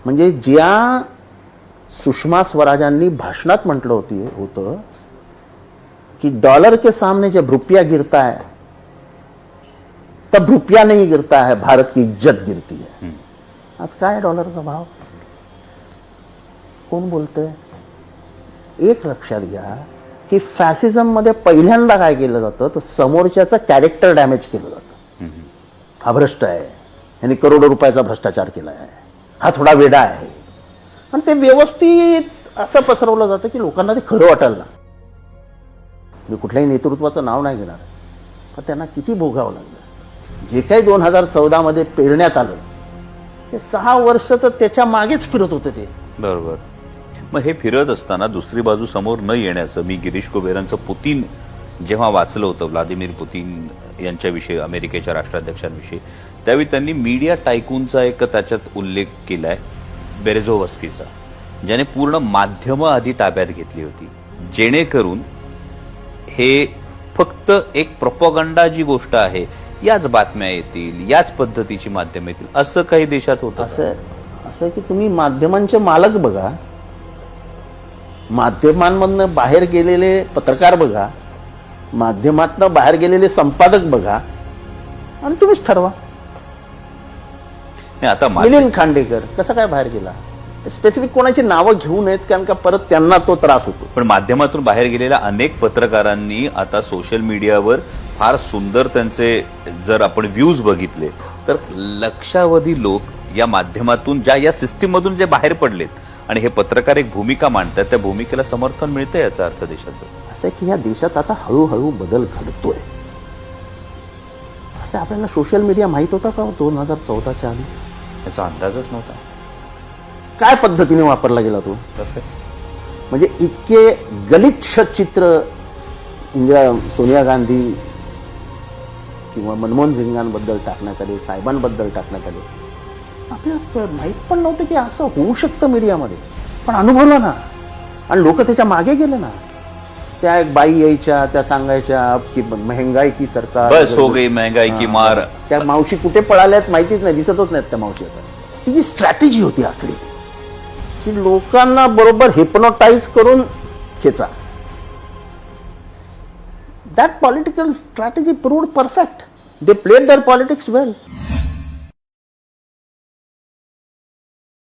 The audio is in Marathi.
म्हणजे ज्या सुषमा स्वराजांनी भाषणात म्हटलं होतं कि डॉलर के सामने जब रुपया गिरता है तब रुपया नहीं गिरता है, भारत की इज्जत गिरती है. आज काय डॉलरचा भाव, कोण बोलतंय? एक लक्षात घ्या की फॅसिझम मध्ये पहिल्यांदा काय केलं जातं तर समोरच्याचं कॅरेक्टर डॅमेज केलं जातं. हा भ्रष्ट आहे, यांनी करोडो रुपयाचा भ्रष्टाचार केला आहे, हा थोडा वेडा आहे, आणि ते व्यवस्थित असं पसरवलं जातं की लोकांना ते खरं वाटायला लागतं. मी कुठल्याही नेतृत्वाचं नाव नाही घेणार, पण त्यांना किती भोगावं लागलं. जे काही 2014 मध्ये पेरण्यात आलं ते 6 वर्ष तर त्याच्या मागेच फिरत होते ते. बरोबर. मग हे फिरत असताना दुसरी बाजू समोर न येण्याचं, मी गिरीश कुबेरांचं पुतीन जेव्हा वाचलं होतं, व्लादिमीर पुतीन यांच्याविषयी, अमेरिकेच्या राष्ट्राध्यक्षांविषयी, त्यावेळी त्यांनी मीडिया टायकूनचा एक त्याच्यात उल्लेख केलाय, बेरेझोव्स्कीचा, ज्याने पूर्ण माध्यमं आधी ताब्यात घेतली होती, जेणेकरून हे फक्त एक प्रोपगंडा जी गोष्ट आहे, याच बातम्या येतील, याच पद्धतीची माध्यम येतील, असं काही देशात होतं. असं की तुम्ही माध्यमांचे मालक बघा, माध्यमांमधनं बाहेर गेलेले पत्रकार बघा, माध्यमातनं बाहेर गेलेले संपादक बघा, आणि तुम्हीच ठरवा. आता मिलिंद खांडेकर कसा काय बाहेर गेला, स्पेसिफिक कोणाची नावं घेऊ नयेत, कारण का परत त्यांना तो त्रास होतो. पण माध्यमातून बाहेर गेलेल्या अनेक पत्रकारांनी आता सोशल मीडियावर फार सुंदर त्यांचे, जर आपण व्ह्यूज बघितले तर लक्षावधी लोक या माध्यमातून, या सिस्टीम मधून जे बाहेर पडलेत आणि हे पत्रकार एक भूमिका मांडतात, त्या भूमिकेला समर्थन मिळतं. याचा अर्थ देशाचं असं की या देशात आता हळूहळू बदल घडतोय. असं आपल्याला सोशल मीडिया माहित होता का 2014च्या आधी? याचा अंदाजच नव्हता. काय पद्धतीने वापरला गेला तो, म्हणजे इतके गलिच्छ चित्र सोनिया गांधी किंवा मनमोहन सिंगांबद्दल टाकण्यात आले, साहेबांबद्दल टाकण्यात आले. आपल्याला माहित पण नव्हतं की असं होऊ शकतं मीडियामध्ये, पण अनुभवलं ना, आणि लोक त्याच्या मागे गेले ना. त्या एक बाई यायच्या, त्या सांगायच्या की महंगाई की सरकार, बस हो गई महंगाई की मार. त्या मावशी कुठे पळाल्यात माहितीच नाही, दिसतच नाहीत त्या मावशी. आता तिची स्ट्रॅटेजी होती आखली की लोकांना बरोबर हिप्नोटाइज करून खेचा. That political strategy proved perfect. They played their politics well.